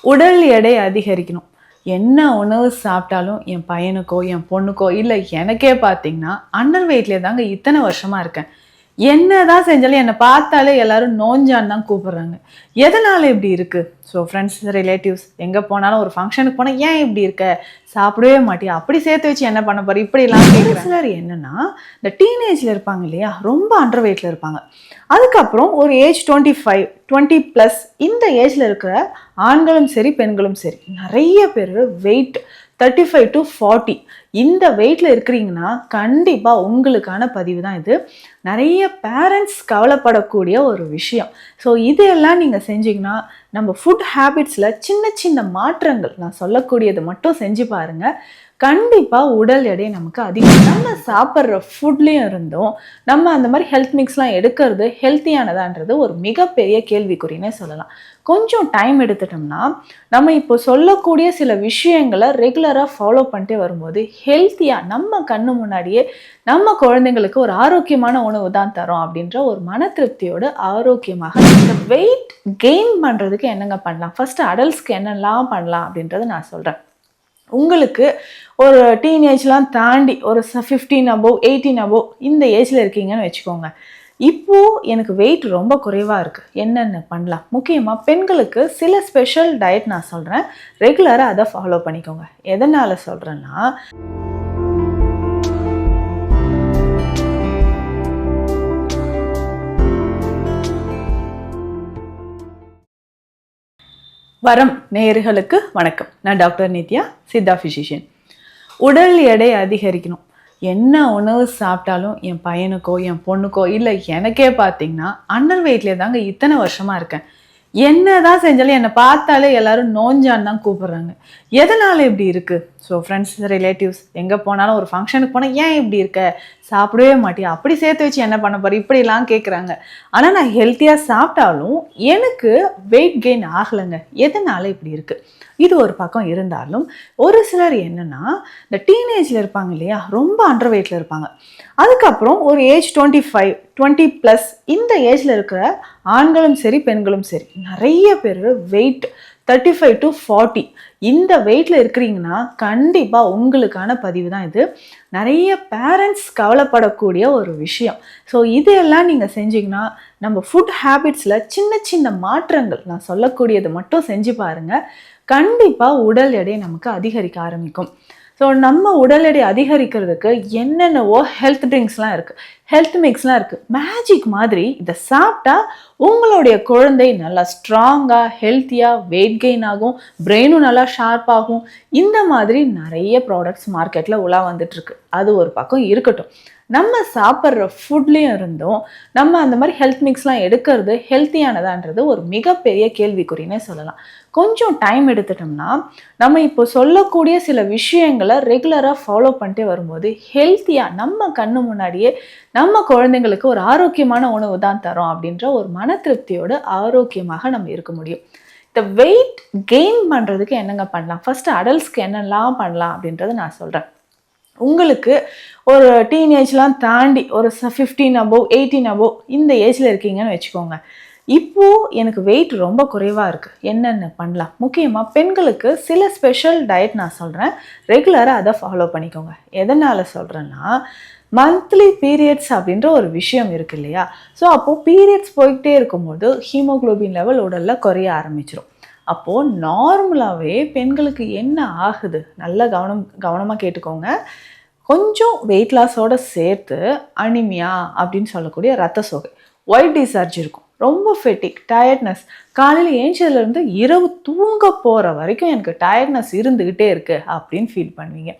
உடல் எடை அதிகரிக்கணும். என்ன உணவு சாப்பிட்டாலும் என் பையனுக்கோ, என் பொண்ணுக்கோ இல்ல எனக்கே பார்த்தீங்கன்னா, அண்டர் வெயிட்லயே தாங்க இத்தன வருஷமா இருக்கேன். என்னதான் செஞ்சாலும் என்ன பார்த்தாலே எல்லாரும் நோஞ்சான்னு தான் கூப்பிடுறாங்க. எதனால இப்படி இருக்கு? ஸோ ஃப்ரெண்ட்ஸ், ரிலேட்டிவ்ஸ் எங்க போனாலும் ஒரு ஃபங்ஷனுக்கு போனா, "ஏன் இப்படி இருக்க? சாப்பிடவே மாட்டியா? அப்படி சேர்த்து வச்சு என்ன பண்ண போற?" இப்படிலாம் கேட்குறாங்க. சிலர் என்னன்னா, இந்த டீனேஜ்ல இருப்பாங்க இல்லையா? ரொம்ப அண்டர் வெயிட்ல இருப்பாங்க. அதுக்கப்புறம் ஒரு ஏஜ் 25, 20+ இந்த ஏஜ்ல இருக்கிற ஆண்களும் சரி, பெண்களும் சரி, நிறைய பேர் வெயிட் 35 to 40 இந்த வெயிட்ல இருக்கிறீங்கன்னா கண்டிப்பா உங்களுக்கான பதிவு தான் இது. நிறைய பேரண்ட்ஸ் கவலைப்படக்கூடிய ஒரு விஷயம். ஸோ இதெல்லாம் நீங்க செஞ்சீங்கன்னா நம்ம ஃபுட் ஹேபிட்ஸ்ல சின்ன சின்ன மாற்றங்கள், நான் சொல்லக்கூடியது மட்டும் செஞ்சு பாருங்க. கண்டிப்பா உடல் எடை நமக்கு அதிகம். நம்ம சாப்பிட்ற ஃபுட்லேயும் இருந்தும் நம்ம அந்த மாதிரி ஹெல்த் மிக்ஸ்லாம் எடுக்கிறது ஹெல்த்தியானதான்றது ஒரு மிகப்பெரிய கேள்விக்குறினே சொல்லலாம். கொஞ்சம் டைம் எடுத்துட்டோம்னா நம்ம இப்போ சொல்லக்கூடிய சில விஷயங்களை ரெகுலராக ஃபாலோ பண்ணிட்டே வரும்போது ஹெல்த்தியாக நம்ம கண்ணு முன்னாடியே நம்ம குழந்தைங்களுக்கு ஒரு ஆரோக்கியமான உணவு தான் தரோம் அப்படின்ற ஒரு மன திருப்தியோட ஆரோக்கியமாக இந்த வெயிட் கெயின் பண்ணுறதுக்கு என்னங்க பண்ணலாம், ஃபர்ஸ்ட் அடல்ட்ஸ்க்கு என்னெல்லாம் பண்ணலாம் அப்படின்றத நான் சொல்கிறேன். உங்களுக்கு ஒரு டீனேஜ்லாம் தாண்டி ஒரு 15 above 18 above இந்த ஏஜில் இருக்கீங்கன்னு வச்சுக்கோங்க. இப்போது எனக்கு வெயிட் ரொம்ப குறைவாக இருக்குது, என்னென்ன பண்ணலாம்? முக்கியமாக பெண்களுக்கு சில ஸ்பெஷல் டயட் நான் சொல்கிறேன், ரெகுலராக அதை ஃபாலோ பண்ணிக்கோங்க. எதனால் சொல்கிறேன்னா, வரம் நேயர்களுக்கு வணக்கம். நான் டாக்டர் நித்யா, சித்தா ஃபிசிஷியன். உடல் எடை அதிகரிக்கணும். என்ன உணவு சாப்பிட்டாலும் என் பையனுக்கோ, என் பொண்ணுக்கோ இல்லை எனக்கே பார்த்தீங்கன்னா அண்டர் வெயிட்லேயே தாங்க இத்தனை வருஷமா இருக்கேன். என்னதான் செஞ்சாலும் என்னை பார்த்தாலே எல்லாரும் நோஞ்சான்னு தான் கூப்பிடுறாங்க. எதனால இப்படி இருக்கு? ஸோ ஃப்ரெண்ட்ஸ், ரிலேட்டிவ்ஸ் எங்கே போனாலும் ஒரு ஃபங்க்ஷனுக்கு போனால், "ஏன் இப்படி இருக்க? சாப்பிடவே மாட்டியா? அப்படி சேர்த்து வச்சு என்ன பண்ண போற?" இப்படிலாம் கேட்குறாங்க. ஆனால் நான் ஹெல்த்தியாக சாப்பிட்டாலும் எனக்கு வெயிட் கெயின் ஆகலைங்க. எதனால இப்படி இருக்கு? இது ஒரு பக்கம் இருந்தாலும் ஒரு சிலர் என்னன்னா, இந்த டீனேஜில் இருப்பாங்க இல்லையா? ரொம்ப அண்டர் வெயிட்ல இருப்பாங்க. அதுக்கப்புறம் ஒரு ஏஜ் 25, 20+ இந்த ஏஜ்ல இருக்கிற ஆண்களும் சரி, பெண்களும் சரி, நிறைய பேர் வெயிட் 35 to 40 இந்த வெயிட்ல இருக்கிறீங்கன்னா கண்டிப்பா உங்களுக்கான பதிவு தான் இது. நிறைய பேரண்ட்ஸ் கவலைப்படக்கூடிய ஒரு விஷயம். ஸோ இதெல்லாம் நீங்க செஞ்சீங்கன்னா நம்ம ஃபுட் ஹேபிட்ஸ்ல சின்ன சின்ன மாற்றங்கள், நான் சொல்லக்கூடியது மட்டும் செஞ்சு பாருங்க. கண்டிப்பா உடல் எடை நமக்கு அதிகரிக்க ஆரம்பிக்கும். ஸோ நம்ம உடல் எடை அதிகரிக்கிறதுக்கு என்னென்னவோ ஹெல்த் ட்ரிங்க்ஸ்லாம் இருக்குது, ஹெல்த் மிக்ஸ்லாம் இருக்குது. மேஜிக் மாதிரி இதை சாப்பிட்டா உங்களுடைய குழந்தை நல்லா ஸ்ட்ராங்காக ஹெல்த்தியாக வெயிட் கெயின் ஆகும், பிரெயினும் நல்லா ஷார்ப்பாகும். இந்த மாதிரி நிறைய ப்ராடக்ட்ஸ் மார்க்கெட்டில் உலா வந்துட்டுருக்கு. அது ஒரு பக்கம் இருக்கட்டும், நம்ம சாப்பிட்ற ஃபுட்லேயும் இருந்தும் நம்ம அந்த மாதிரி ஹெல்த் மிக்ஸ்லாம் எடுக்கிறது ஹெல்த்தியானதான்றது ஒரு மிகப்பெரிய கேள்விக்குறினே சொல்லலாம். கொஞ்சம் டைம் எடுத்துட்டோம்னா நம்ம இப்போ சொல்லக்கூடிய சில விஷயங்களை ரெகுலராக ஃபாலோ பண்ணிட்டே வரும்போது ஹெல்த்தியாக நம்ம கண்ணு முன்னாடியே நம்ம குழந்தைங்களுக்கு ஒரு ஆரோக்கியமான உணவு தான் தரோம் அப்படின்ற ஒரு மன திருப்தியோட ஆரோக்கியமாக நம்ம இருக்க முடியும். இந்த வெயிட் கெயின் பண்ணுறதுக்கு என்னங்க பண்ணலாம், ஃபர்ஸ்ட் அடல்ட்ஸ்க்கு என்னெல்லாம் பண்ணலாம் அப்படின்றத நான் சொல்கிறேன். உங்களுக்கு ஒரு டீனேஜ்லாம் தாண்டி ஒரு 15 above 18 above இந்த ஏஜில் இருக்கீங்கன்னு வச்சுக்கோங்க. இப்போது எனக்கு வெயிட் ரொம்ப குறைவாக இருக்குது, என்னென்ன பண்ணலாம்? முக்கியமாக பெண்களுக்கு சில ஸ்பெஷல் டயட் நான் சொல்கிறேன், ரெகுலராக அதை ஃபாலோ பண்ணிக்கோங்க. எதனால் சொல்கிறேன்னா, மந்த்லி பீரியட்ஸ் அப்படின்ற ஒரு விஷயம் இருக்குது இல்லையா? ஸோ அப்போது பீரியட்ஸ் போய்கிட்டே இருக்கும்போது ஹீமோக்ளோபின் லெவல் உடலில் குறைய ஆரம்பிச்சிடும். அப்போது நார்மலாகவே பெண்களுக்கு என்ன ஆகுது, நல்லா கவனமாக கேட்டுக்கோங்க. கொஞ்சம் வெயிட் லாஸோடு சேர்த்து அனிமியா அப்படின்னு சொல்லக்கூடிய ரத்த சோகை, ஒயிட் டிஸ்சார்ஜ் இருக்கும், ரொம்ப ஃபெட்டிக், டயர்ட்னஸ், காலையில் ஏஞ்சதுலேருந்து இரவு தூங்க போகிற வரைக்கும் எனக்கு டயர்ட்னஸ் இருந்துக்கிட்டே இருக்குது அப்படின்னு ஃபீல் பண்ணுவீங்க.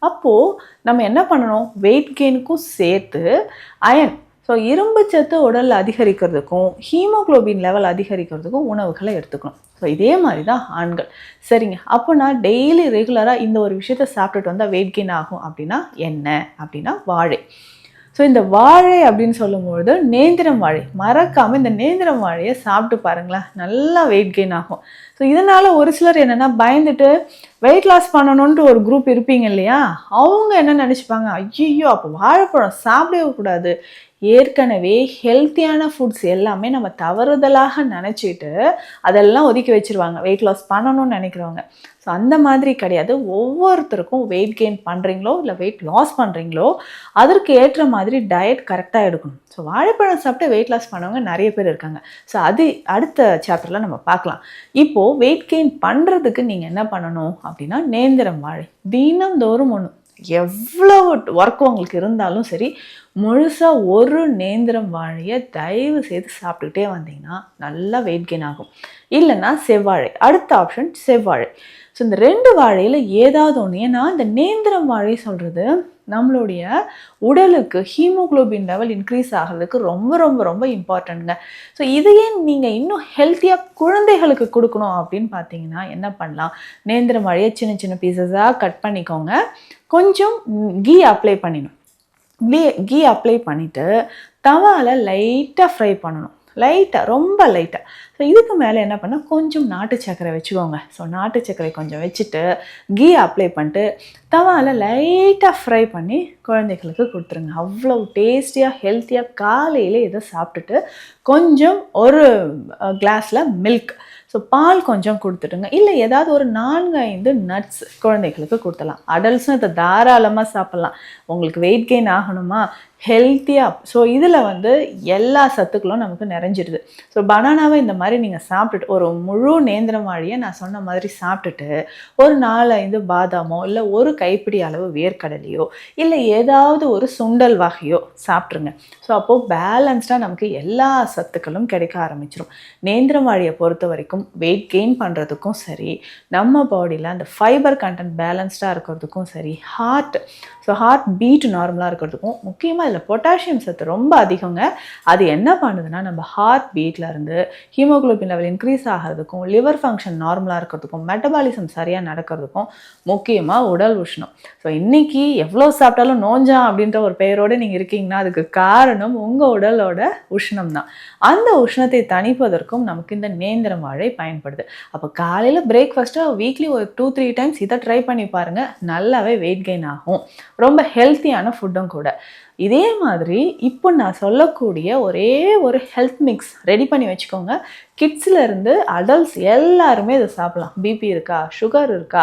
அப்போது நம்ம என்ன பண்ணணும், வெயிட் கெயினுக்கும் சேர்த்து அயன், ஸோ இரும்பு சத்து உடலில் அதிகரிக்கிறதுக்கும் ஹீமோக்ளோபின் லெவல் அதிகரிக்கிறதுக்கும் உணவுகளை எடுத்துக்கணும். ஸோ இதே மாதிரி தான் ஆண்கள். சரிங்க, அப்போ நான் டெய்லி ரெகுலராக இந்த ஒரு விஷயத்த சாப்பிட்டுட்டு வந்தால் வெயிட் கெயின் ஆகும் அப்படின்னா என்ன அப்படின்னா வாழை. ஸோ இந்த வாழை அப்படின்னு சொல்லும்பொழுது நேந்திரம் வாழை, மறக்காமல் இந்த நேந்திரம் வாழையை சாப்பிட்டு பாருங்களேன், நல்லா வெயிட் கெயின் ஆகும். ஸோ இதனால் ஒரு சிலர் என்னென்னா பயந்துட்டு வெயிட் லாஸ் பண்ணணுன்ட்டு ஒரு குரூப் இருப்பீங்க இல்லையா, அவங்க என்ன நினச்சிப்பாங்க, ஐயோ அப்போ வாழைப்பழம் சாப்பிடவே கூடாது, ஏற்கனவே ஹெல்த்தியான ஃபுட்ஸ் எல்லாமே நம்ம தவறுதலாக நினச்சிட்டு அதெல்லாம் ஒதுக்கி வச்சுருவாங்க வெயிட் லாஸ் பண்ணணும்னு நினைக்கிறவங்க. ஸோ அந்த மாதிரி கிடையாது. ஒவ்வொருத்தருக்கும் வெயிட் கெயின் பண்ணுறீங்களோ இல்லை வெயிட் லாஸ் பண்ணுறீங்களோ அதற்கு ஏற்ற மாதிரி டயட் கரெக்டாக எடுக்கணும். ஸோ வாழைப்பழம் சாப்பிட்டு வெயிட் லாஸ் பண்ணவங்க நிறைய பேர் இருக்காங்க. ஸோ அது அடுத்த சாப்டரில் நம்ம பார்க்கலாம். இப்போது வெயிட் கெயின் பண்ணுறதுக்கு நீங்கள் என்ன பண்ணணும் அப்படின்னா, நேந்திரம் வாழை தினம்தோறும் ஒன்று, எவ்வளவு ஒர்க் உங்களுக்கு இருந்தாலும் சரி, முழுசாக ஒரு நேந்திரம் வாழையை தயவு செய்து சாப்பிட்டுக்கிட்டே வந்தீங்கன்னா நல்லா வெயிட் கெயின் ஆகும். இல்லைன்னா செவ்வாழை, அடுத்த ஆப்ஷன் செவ்வாழை. ஸோ இந்த 2 வாழையில் ஏதாவது ஒன்று. ஏன்னா இந்த நேந்திரம் வாழை சொல்கிறது நம்மளுடைய உடலுக்கு ஹீமோக்ளோபின் லெவல் இன்க்ரீஸ் ஆகிறதுக்கு ரொம்ப ரொம்ப ரொம்ப இம்பார்ட்டண்ட்டுங்க. ஸோ இதையே நீங்கள் இன்னும் ஹெல்த்தியாக குழந்தைகளுக்கு கொடுக்கணும் அப்படின்னு பார்த்தீங்கன்னா என்ன பண்ணலாம், நேந்திரம் வாழையை சின்ன சின்ன பீசஸாக கட் பண்ணிக்கோங்க. கொஞ்சம் கீ அப்ளை பண்ணிடணும். கீ அப்ளை பண்ணிவிட்டு தவாவில் லைட்டாக ஃப்ரை பண்ணணும். லைட்டாக, ரொம்ப லைட்டாக. ஸோ இதுக்கு மேலே என்ன பண்ணால் கொஞ்சம் நாட்டு சர்க்கரை வச்சுக்கோங்க. ஸோ நாட்டு சர்க்கரை கொஞ்சம் வச்சுட்டு கீ அப்ளை பண்ணிட்டு தவாவில் லைட்டாக ஃப்ரை பண்ணி குழந்தைகளுக்கு கொடுத்துருங்க. அவ்வளோ டேஸ்டியாக ஹெல்த்தியாக காலையில் இதை சாப்பிட்டுட்டு கொஞ்சம் ஒரு கிளாஸில் மில்க், ஸோ பால் கொஞ்சம் கொடுத்துட்டுங்க. இல்லை ஏதாவது ஒரு 4-5 நட்ஸ் குழந்தைகளுக்கு கொடுத்துடலாம். அடல்ட்ஸும் இதை தாராளமாக சாப்பிட்லாம். உங்களுக்கு வெயிட் கெயின் ஆகணுமா, ஹெல்த்தியாக. ஸோ இதில் எல்லா சத்துக்களும் நமக்கு நிறைஞ்சிடுது. ஸோ பனானாவை இந்த மாதிரி நீங்கள் சாப்பிட்டுட்டு ஒரு முழு நேந்திரம் வாழையை நான் சொன்ன மாதிரி சாப்பிட்டுட்டு ஒரு 4-5 பாதாமோ இல்லை ஒரு கைப்பிடி அளவு வேர்க்கடலையோ இல்லை ஏதாவது ஒரு சுண்டல் வகையோ சாப்பிட்ருங்க. ஸோ அப்போது பேலன்ஸ்டாக நமக்கு எல்லா சத்துக்களும் கிடைக்க ஆரம்பிச்சிடும். நேந்திரம் வாழையை பொறுத்த வரைக்கும் வெயிட் கெயின் பண்ணுறதுக்கும் சரி, நம்ம பாடியில் அந்த ஃபைபர் கண்டென்ட் பேலன்ஸ்டாக இருக்கிறதுக்கும் சரி, ஹார்ட் பீட் நார்மலாக இருக்கிறதுக்கும், முக்கியமாக இதில் பொட்டாசியம் சத்து ரொம்ப அதிகங்க. அது என்ன பண்ணுதுன்னா நம்ம ஹார்ட் பீட்லேருந்து ஹீமோக்ளோபின் லெவல் இன்க்ரீஸ் ஆகிறதுக்கும், லிவர் ஃபங்க்ஷன் நார்மலாக இருக்கிறதுக்கும், மெட்டபாலிசம் சரியாக நடக்கிறதுக்கும், முக்கியமாக உடல் உஷ்ணம். ஸோ இன்றைக்கி எவ்வளோ சாப்பிட்டாலும் நோஞ்சா அப்படின்ற ஒரு பெயரோடு நீங்கள் இருக்கீங்கன்னா அதுக்கு காரணம் உங்கள் உடலோட உஷ்ணம் தான். அந்த உஷ்ணத்தை தணிப்பதற்கும் நமக்கு இந்த நேந்திரம் வாழை பயன்படுது. அப்போ காலையில் பிரேக்ஃபாஸ்ட்டாக வீக்லி ஒரு 2-3 டைம்ஸ் இதை ட்ரை பண்ணி பாருங்கள், நல்லாவே வெயிட் கெயின் ஆகும். ரொம்ப ஹெல்த்தியான ஃபுட்டும் கூட. இதே மாதிரி இப்போ நான் சொல்லக்கூடிய ஒரே ஒரு ஹெல்த் மிக்ஸ் ரெடி பண்ணி வச்சுக்கோங்க. கிட்ஸ்லேருந்து அடல்ட்ஸ் எல்லாருமே இதை சாப்பிட்லாம். பிபி இருக்கா, சுகர் இருக்கா,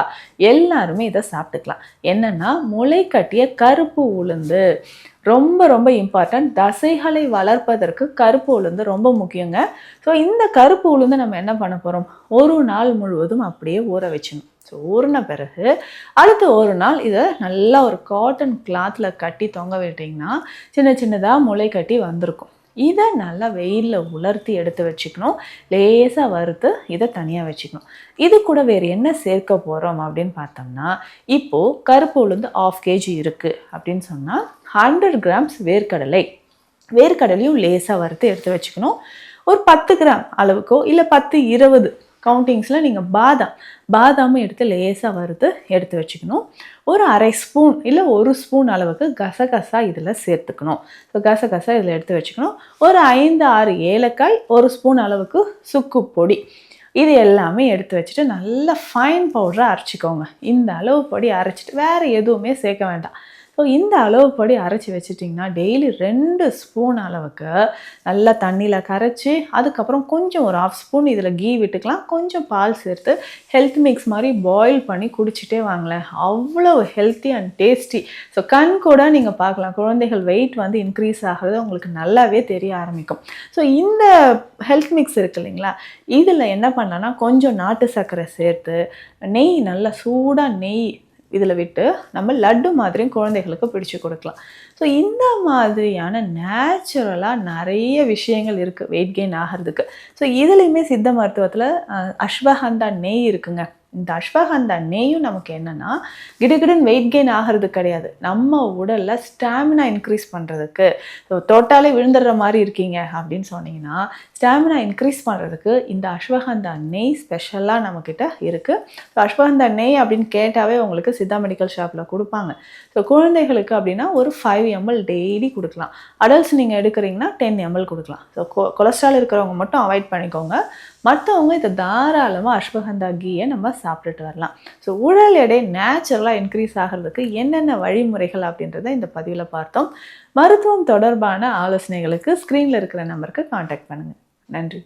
எல்லாருமே இதை சாப்பிட்டுக்கலாம். என்னென்னா முளை கட்டிய கருப்பு உளுந்து ரொம்ப ரொம்ப இம்பார்ட்டன்ட். தசைகளை வளர்ப்பதற்கு கருப்பு உளுந்து ரொம்ப முக்கியங்க. ஸோ இந்த கருப்பு உளுந்து நம்ம என்ன பண்ண போகிறோம், ஒரு நாள் முழுவதும் அப்படியே ஊற வச்சிடணும். ஸோ ஊறின பிறகு அடுத்து ஒரு நாள் இதை நல்லா ஒரு காட்டன் கிளாத்தில் கட்டி தொங்க விட்டிங்கன்னா சின்ன சின்னதாக முளை கட்டி வந்திருக்கும். இதை நல்லா வெயிலில் உலர்த்தி எடுத்து வச்சுக்கணும். லேசாக வறுத்து இதை தனியாக வச்சுக்கணும். இது கூட வேறு என்ன சேர்க்க போகிறோம் அப்படின்னு பார்த்தோம்னா, இப்போது கருப்பு உளுந்து 1/2 kg இருக்குது அப்படின்னு சொன்னால் 100 grams வேர்க்கடலையும் லேசாக வறுத்து எடுத்து வச்சுக்கணும். ஒரு 10 கிராம் அளவுக்கோ இல்லை 10-20 கவுண்டிங்ஸில் நீங்கள் பாதாமும் எடுத்து லேசாக வறுத்து எடுத்து வச்சுக்கணும். ஒரு 1/2 ஸ்பூன் இல்லை 1 ஸ்பூன் அளவுக்கு கசகசா இதில் சேர்த்துக்கணும். ஸோ கசகசா இதில் எடுத்து வச்சுக்கணும். ஒரு 5-6 ஏலக்காய், 1 ஸ்பூன் அளவுக்கு சுக்கு பொடி, இது எல்லாமே எடுத்து வச்சுட்டு நல்லா ஃபைன் பவுடராக அரைச்சிக்கோங்க. இந்த அளவு பொடி அரைச்சிட்டு வேறு எதுவுமே சேர்க்க வேண்டாம். ஸோ இந்த அளவு படி அரைச்சி வச்சுட்டிங்கன்னா டெய்லி 2 ஸ்பூன் அளவுக்கு நல்லா தண்ணியில் கரைச்சி அதுக்கப்புறம் கொஞ்சம் ஒரு 1/2 ஸ்பூன் இதில் கீ விட்டுக்கலாம், கொஞ்சம் பால் சேர்த்து ஹெல்த் மிக்ஸ் மாதிரி பாயில் பண்ணி குடிச்சிட்டே வாங்களேன். அவ்வளோ ஹெல்த்தி அண்ட் டேஸ்டி. ஸோ கண் கூட நீங்கள் பார்க்கலாம், குழந்தைகள் வெயிட் இன்க்ரீஸ் ஆகிறது உங்களுக்கு நல்லாவே தெரிய ஆரம்பிக்கும். ஸோ இந்த ஹெல்த் மிக்ஸ் இருக்குது இல்லைங்களா, இதில் என்ன பண்ணலான்னா கொஞ்சம் நாட்டு சர்க்கரை சேர்த்து நெய், நல்லா சூடாக நெய் இதில் விட்டு நம்ம லட்டு மாதிரியும் குழந்தைகளுக்கு பிடிச்சு கொடுக்கலாம். ஸோ இந்த மாதிரியான நேச்சுரலாக நிறைய விஷயங்கள் இருக்குது வெயிட் கெயின் ஆகிறதுக்கு. ஸோ இதுலேயுமே சித்த மருத்துவத்தில் அஸ்வகந்தா நெய் இருக்குங்க. இந்த அஸ்வகந்தா நெய்யும் நமக்கு என்னென்னா கிடுகிடுன்னு வெயிட் கெயின் ஆகிறது கிடையாது, நம்ம உடலில் ஸ்டாமினா இன்க்ரீஸ் பண்ணுறதுக்கு. ஸோ தோட்டாலே விழுந்துடுற மாதிரி இருக்கீங்க அப்படின்னு சொன்னீங்கன்னா ஸ்டாமினா இன்க்ரீஸ் பண்ணுறதுக்கு இந்த அஸ்வகந்தா நெய் ஸ்பெஷலாக நம்மக்கிட்ட இருக்குது. ஸோ அஸ்வகந்தா நெய் அப்படின்னு கேட்டாவே உங்களுக்கு சித்தா மெடிக்கல் ஷாப்பில் கொடுப்பாங்க. ஸோ குழந்தைகளுக்கு அப்படின்னா ஒரு 5 ml டெய்லி கொடுக்கலாம். அடல்ட்ஸ் நீங்கள் எடுக்கிறீங்கன்னா 10 ml கொடுக்கலாம். ஸோ கொலஸ்ட்ரால் இருக்கிறவங்க மட்டும் அவாய்ட் பண்ணிக்கோங்க. மற்றவங்க இதை தாராளமாக அஸ்வகந்தா கீயை நம்ம சாப்பிட்டுட்டு வரலாம். ஸோ உடல் எடை நேச்சுரலாக இன்க்ரீஸ் ஆகிறதுக்கு என்னென்ன வழிமுறைகள் அப்படின்றத இந்த பதிவில் பார்த்தோம். மருத்துவம் தொடர்பான ஆலோசனைகளுக்கு ஸ்க்ரீனில் இருக்கிற நம்பருக்கு காண்டாக்ட் பண்ணுங்கள். நன்றி.